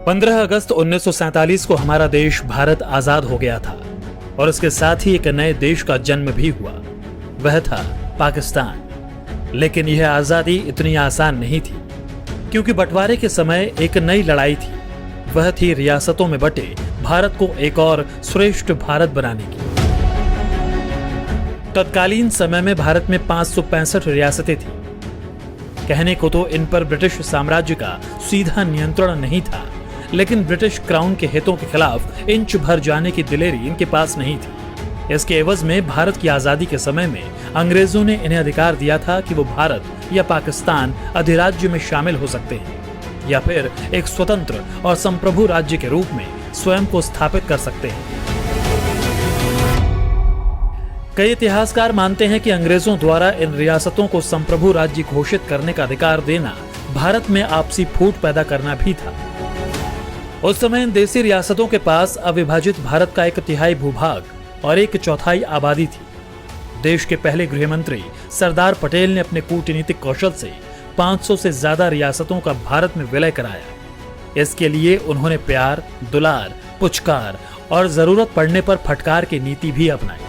15 अगस्त 1947 को हमारा देश भारत आजाद हो गया था और इसके साथ ही एक नए देश का जन्म भी हुआ, वह था पाकिस्तान। लेकिन यह आजादी इतनी आसान नहीं थी, क्योंकि बंटवारे के समय एक नई लड़ाई थी। वह थी रियासतों में बटे भारत को एक और श्रेष्ठ भारत बनाने की। तत्कालीन समय में भारत में 565 रियासतें थी। कहने को तो इन पर ब्रिटिश साम्राज्य का सीधा नियंत्रण नहीं था, लेकिन ब्रिटिश क्राउन के हितों के खिलाफ इंच भर जाने की दिलेरी इनके पास नहीं थी। इसके एवज में भारत की आजादी के समय में अंग्रेजों ने इन्हें अधिकार दिया था कि वो भारत या पाकिस्तान अधिराज्य में शामिल हो सकते हैं या फिर एक स्वतंत्र और संप्रभु राज्य के रूप में स्वयं को स्थापित कर सकते हैं। कई इतिहासकार मानते हैं कि अंग्रेजों द्वारा इन रियासतों को संप्रभु राज्य घोषित करने का अधिकार देना भारत में आपसी फूट पैदा करना भी था। उस समय इन देसी रियासतों के पास अविभाजित भारत का 1/3 भूभाग और 1/4 आबादी थी। देश के पहले गृह मंत्री सरदार पटेल ने अपने कूटनीतिक कौशल से 500 से ज्यादा रियासतों का भारत में विलय कराया। इसके लिए उन्होंने प्यार, दुलार, पुचकार और जरूरत पड़ने पर फटकार की नीति भी अपनाई।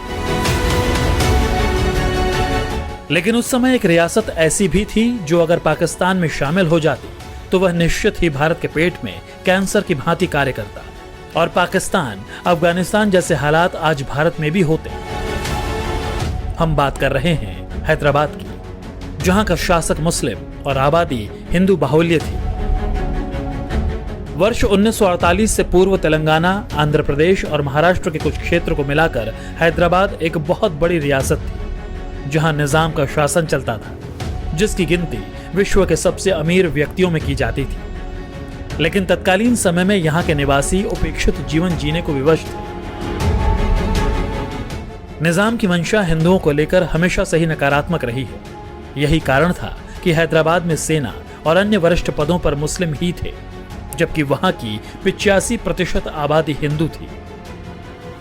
लेकिन उस समय एक रियासत ऐसी भी थी जो अगर पाकिस्तान में शामिल हो जाती तो वह निश्चित ही भारत के पेट में कैंसर की भांति कार्य करता और पाकिस्तान, अफगानिस्तान जैसे हालात आज भारत में भी होते। हम बात कर रहे हैं हैदराबाद की, जहां का शासक मुस्लिम और आबादी हिंदू बाहुल्य थी। वर्ष 1948 से पूर्व तेलंगाना, आंध्र प्रदेश और महाराष्ट्र के कुछ क्षेत्र को मिलाकर हैदराबाद एक बहुत बड़ी रियासत थी, जहां निजाम का शासन चलता था, जिसकी गिनती विश्व के सबसे अमीर व्यक्तियों में की जाती थी। लेकिन तत्कालीन समय में यहां के निवासी उपेक्षित जीवन जीने को विवश थे। निजाम की मंशा हिंदुओं को लेकर हमेशा से ही नकारात्मक रही है। यही कारण था कि हैदराबाद में सेना और अन्य वरिष्ठ पदों पर मुस्लिम ही थे, जबकि वहां की 85% आबादी हिंदू थी।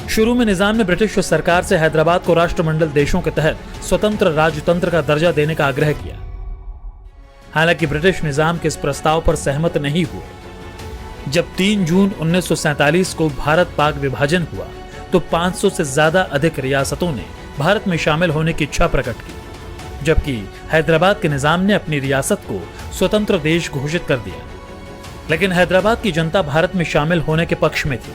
शुरू में निजाम ने ब्रिटिश सरकार से हैदराबाद को राष्ट्रमंडल देशों के तहत स्वतंत्र राजतंत्र का दर्जा देने का आग्रह किया। हालांकि ब्रिटिश निजाम के इस प्रस्ताव पर सहमत नहीं हुए। जब 3 जून 1947 को भारत पाक विभाजन हुआ तो 500 से ज्यादा अधिक रियासतों ने भारत में शामिल होने की इच्छा प्रकट की, जबकि हैदराबाद के निजाम ने अपनी रियासत को स्वतंत्र देश घोषित कर दिया। लेकिन हैदराबाद की जनता भारत में शामिल होने के पक्ष में थी।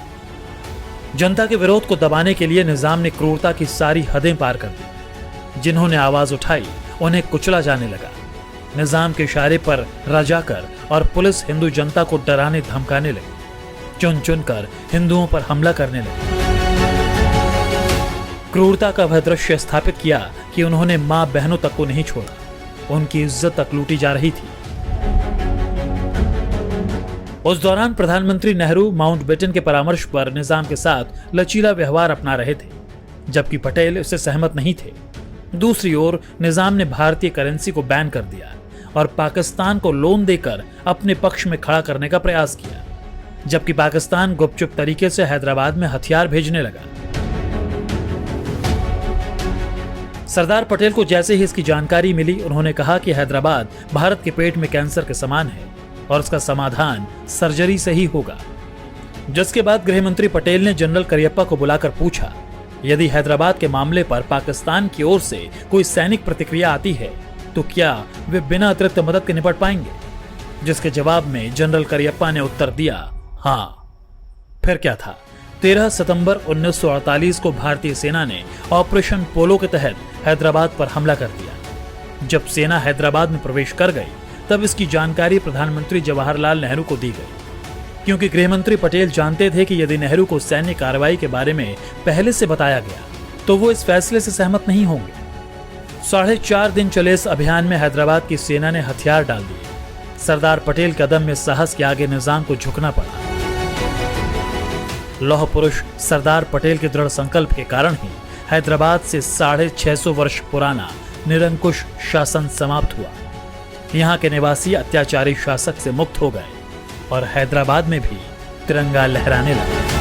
जनता के विरोध को दबाने के लिए निजाम ने क्रूरता की सारी हदें पार कर दी। जिन्होंने आवाज उठाई उन्हें कुचला जाने लगा। निजाम के इशारे पर रजाकर और पुलिस हिंदू जनता को डराने धमकाने लगी, चुन चुनकर हिंदुओं पर हमला करने लगे। क्रूरता का वह दृश्य स्थापित किया कि उन्होंने मां बहनों तक को नहीं छोड़ा। उनकी इज्जत तक लूटी जा रही थी। उस दौरान प्रधानमंत्री नेहरू माउंटबेटन के परामर्श पर निजाम के साथ लचीला व्यवहार अपना रहे थे, जबकि पटेल इससे सहमत नहीं थे। दूसरी ओर निजाम ने भारतीय करेंसी को बैन कर दिया और पाकिस्तान को लोन देकर अपने पक्ष में खड़ा करने का प्रयास किया, जबकि पाकिस्तान गुपचुप तरीके से हैदराबाद में हथियार भेजने लगा। सरदार पटेल को जैसे ही इसकी जानकारी मिली, उन्होंने कहा कि हैदराबाद भारत के पेट में कैंसर के समान है और उसका समाधान सर्जरी से ही होगा। जिसके बाद गृह मंत्री पटेल ने जनरल करियप्पा को बुलाकर पूछा, यदि हैदराबाद के मामले पर पाकिस्तान की ओर से कोई सैनिक प्रतिक्रिया आती है तो क्या वे बिना अतिरिक्त मदद के निपट पाएंगे? जिसके जवाब में जनरल करियप्पा ने उत्तर दिया, हाँ। फिर क्या था? 13 सितंबर 1948 को भारतीय सेना ने ऑपरेशन पोलो के तहत हैदराबाद पर हमला कर दिया। जब सेना हैदराबाद में प्रवेश कर गई तब इसकी जानकारी प्रधानमंत्री जवाहरलाल नेहरू को दी गई, क्योंकि गृहमंत्री पटेल जानते थे कि यदि नेहरू को सैन्य कार्रवाई के बारे में पहले से बताया गया तो वो इस फैसले से सहमत नहीं होंगे। 4.5 दिन चले इस अभियान में हैदराबाद की सेना ने हथियार डाल दिए। सरदार पटेल के अदम्य साहस के आगे निजाम को झुकना पड़ा। लौह पुरुष सरदार पटेल के दृढ़ संकल्प के कारण ही हैदराबाद से 650 वर्ष पुराना निरंकुश शासन समाप्त हुआ। यहाँ के निवासी अत्याचारी शासक से मुक्त हो गए और हैदराबाद में भी तिरंगा लहराने लगा।